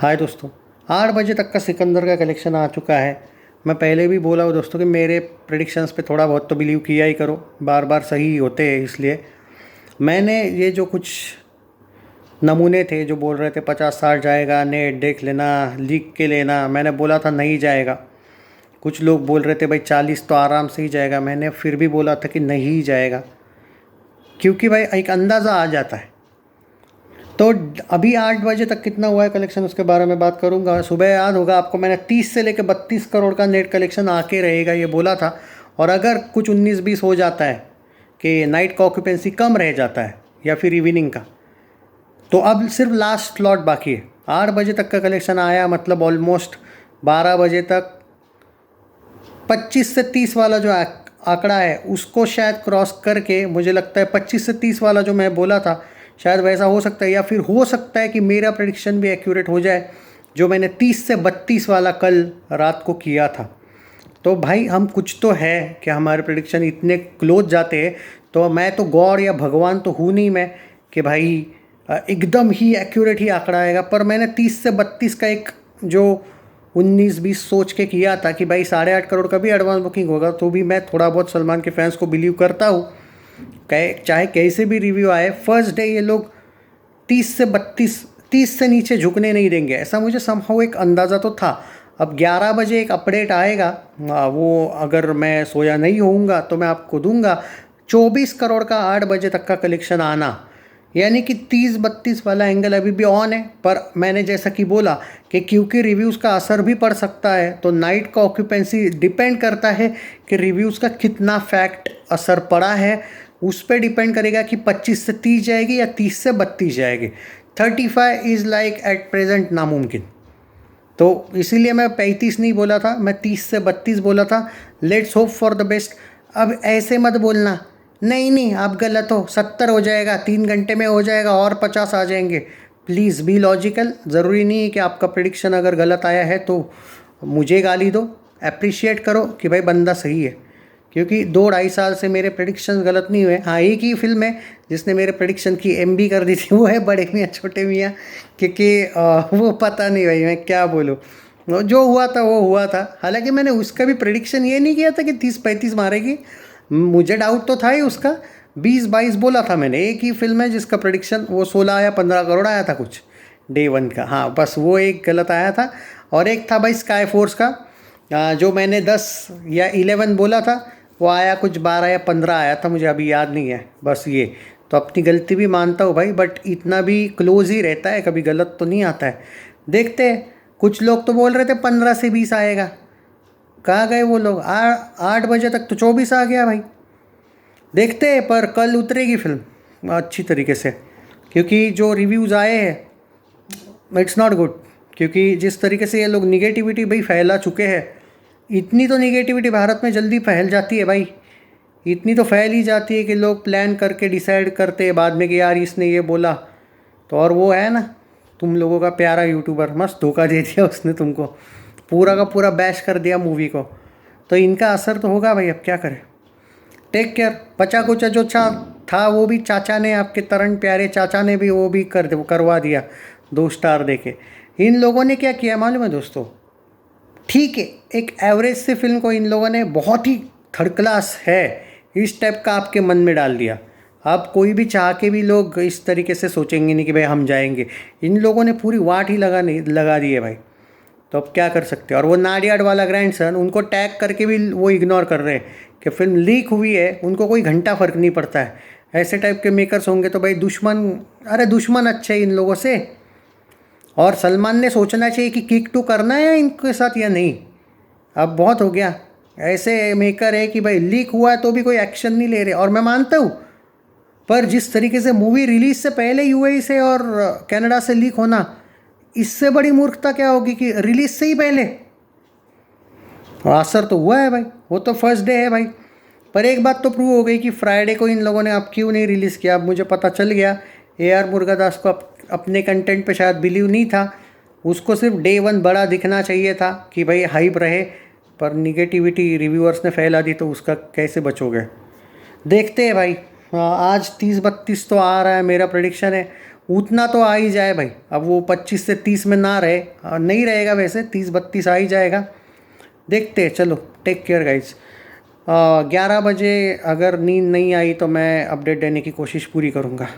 हाय दोस्तों, 8 बजे तक का सिकंदर का कलेक्शन आ चुका है। मैं पहले भी बोला हूँ दोस्तों कि मेरे प्रेडिक्शंस पे थोड़ा बहुत तो बिलीव किया ही करो, बार बार सही होते हैं। इसलिए मैंने ये जो कुछ नमूने थे जो बोल रहे थे 50-60 जाएगा, नेट देख लेना, लीक के लेना, मैंने बोला था नहीं जाएगा। कुछ लोग बोल रहे थे भाई 40 तो आराम से ही जाएगा, मैंने फिर भी बोला था कि नहीं जाएगा, क्योंकि भाई एक अंदाज़ा आ जाता है। तो अभी 8 बजे तक कितना हुआ है कलेक्शन, उसके बारे में बात करूंगा। सुबह याद होगा आपको, मैंने 30 से लेकर 32 करोड़ का नेट कलेक्शन आके रहेगा ये बोला था। और अगर कुछ 19-20 हो जाता है कि नाइट का ऑक्यूपेंसी कम रह जाता है या फिर इवनिंग का, तो अब सिर्फ लास्ट स्लॉट बाकी है। 8 बजे तक का कलेक्शन आया, मतलब ऑलमोस्ट 12 बजे तक 25 से 30 वाला जो आंकड़ा है उसको शायद क्रॉस करके, मुझे लगता है 25 से 30 वाला जो मैं बोला था शायद वैसा हो सकता है, या फिर हो सकता है कि मेरा प्रेडिक्शन भी एक्यूरेट हो जाए जो मैंने 30 से 32 वाला कल रात को किया था। तो भाई हम कुछ तो है कि हमारे प्रेडिक्शन इतने क्लोज जाते हैं। तो मैं तो गॉड या भगवान तो हूँ नहीं मैं कि भाई एकदम ही एक्यूरेट ही आंकड़ा आएगा, पर मैंने 30 से 32 का एक जो 19-20 सोच के किया था कि भाई 8.5 करोड़ का भी एडवांस बुकिंग होगा, तो भी मैं थोड़ा बहुत सलमान के फैंस को बिलीव करता हूँ। चाहे कैसे भी रिव्यू आए, फर्स्ट डे ये लोग 30 से नीचे झुकने नहीं देंगे, ऐसा मुझे समहाउ एक अंदाज़ा तो था। अब 11 बजे एक अपडेट आएगा, वो अगर मैं सोया नहीं होऊंगा तो मैं आपको दूंगा। 24 करोड़ का 8 बजे तक का कलेक्शन आना, यानी कि 30-32 वाला एंगल अभी भी ऑन है। पर मैंने जैसा कि बोला कि क्योंकि रिव्यूज़ का असर भी पड़ सकता है, तो नाइट का ऑक्यूपेंसी डिपेंड करता है कि रिव्यूज़ का कितना फैक्ट असर पड़ा है। उस पर डिपेंड करेगा कि 25 से 30 जाएगी या 30 से 32 जाएगी। 35 इज़ लाइक एट प्रेजेंट नामुमकिन। तो इसीलिए मैं 35 नहीं बोला था, मैं 30 से 32 बोला था। Let's hope for the best. अब ऐसे मत बोलना नहीं नहीं आप गलत हो, 70 हो जाएगा, 3 घंटे में हो जाएगा और 50 आ जाएंगे। Please be logical. ज़रूरी नहीं है कि आपका प्रिडिक्शन अगर गलत आया है तो मुझे गाली दो, अप्रिशिएट करो कि भाई बंदा सही है। क्योंकि 2-2.5 साल से मेरे प्रेडिक्शंस गलत नहीं हुए। हाँ, एक ही फिल्म है जिसने मेरे प्रेडिक्शन की एमबी कर दी थी, वो है बड़े मियाँ छोटे मियाँ। क्योंकि वो पता नहीं भाई मैं क्या बोलूँ, जो हुआ था वो हुआ था। हालांकि मैंने उसका भी प्रेडिक्शन ये नहीं किया था कि 30-35 मारेगी, मुझे डाउट तो था ही उसका। 20-22 बोला था मैंने। एक ही फिल्म है जिसका प्रेडिक्शन वो 16 या 15 करोड़ आया था कुछ डे 1 का। हाँ, बस वो एक गलत आया था। और एक था भाई स्काई फोर्स का, जो मैंने 10 या 11 बोला था, वो आया कुछ 12 या 15 आया था, मुझे अभी याद नहीं है। बस ये तो अपनी गलती भी मानता हूँ भाई, बट इतना भी क्लोज ही रहता है, कभी गलत तो नहीं आता है। देखते हैं। कुछ लोग तो बोल रहे थे 15 से 20 आएगा, कहाँ गए वो लोग? 8 बजे तक तो 24 आ गया भाई। देखते हैं, पर कल उतरेगी फिल्म अच्छी तरीके से, क्योंकि जो रिव्यूज़ आए हैं इट्स नॉट गुड। क्योंकि जिस तरीके से ये लोग निगेटिविटी भाई फैला चुके हैं, इतनी तो निगेटिविटी भारत में जल्दी फैल जाती है भाई, इतनी तो फैल ही जाती है कि लोग प्लान करके डिसाइड करते हैं बाद में कि यार इसने ये बोला तो। और वो है ना, तुम लोगों का प्यारा यूट्यूबर, मस्त धोखा दे दिया उसने तुमको, पूरा का पूरा बैश कर दिया मूवी को। तो इनका असर तो होगा भाई, अब क्या करें। Take care. बचा कुचा जो था वो भी चाचा ने, आपके तरण प्यारे चाचा ने भी वो भी करवा दिया 2 स्टार देके। इन लोगों ने क्या किया मालूम है दोस्तों? ठीक है, एक एवरेज से फिल्म को इन लोगों ने बहुत ही थर्ड क्लास है इस टाइप का आपके मन में डाल दिया। अब कोई भी चाह के भी लोग इस तरीके से सोचेंगे नहीं कि भाई हम जाएंगे। इन लोगों ने पूरी वाट ही लगा दी है भाई। तो अब क्या कर सकते हैं। और वो नाडियाड वाला ग्रैंडसन, उनको टैग करके भी वो इग्नोर कर रहे हैं कि फिल्म लीक हुई है, उनको कोई घंटा फ़र्क नहीं पड़ता है। ऐसे टाइप के मेकर्स होंगे तो भाई दुश्मन, अरे दुश्मन अच्छे इन लोगों से। और सलमान ने सोचना चाहिए कि किक टू करना है इनके साथ या नहीं। अब बहुत हो गया। ऐसे मेकर है कि भाई लीक हुआ है तो भी कोई एक्शन नहीं ले रहे, और मैं मानता हूँ, पर जिस तरीके से मूवी रिलीज से पहले यूएई से और कनाडा से लीक होना, इससे बड़ी मूर्खता क्या होगी कि रिलीज से ही पहले। असर तो हुआ है भाई, वो तो फर्स्ट डे है भाई। पर एक बात तो प्रूव हो गई कि फ्राइडे को इन लोगों ने अब क्यों नहीं रिलीज़ किया। अब मुझे पता चल गया, AR मुरुगदास को अपने कंटेंट पे शायद बिलीव नहीं था, उसको सिर्फ डे 1 बड़ा दिखना चाहिए था कि भाई हाइप रहे। पर निगेटिविटी रिव्यूअर्स ने फैला दी तो उसका कैसे बचोगे। देखते हैं भाई। आज 30-32 तो आ रहा है, मेरा प्रेडिक्शन है। उतना तो आ ही जाए भाई। अब वो 25 से 30 में ना रहे, नहीं रहेगा वैसे, 30-32 आ ही जाएगा। देखते हैं, चलो टेक केयर गाइज। 11 बजे अगर नींद नहीं आई तो मैं अपडेट देने की कोशिश पूरी करूँगा।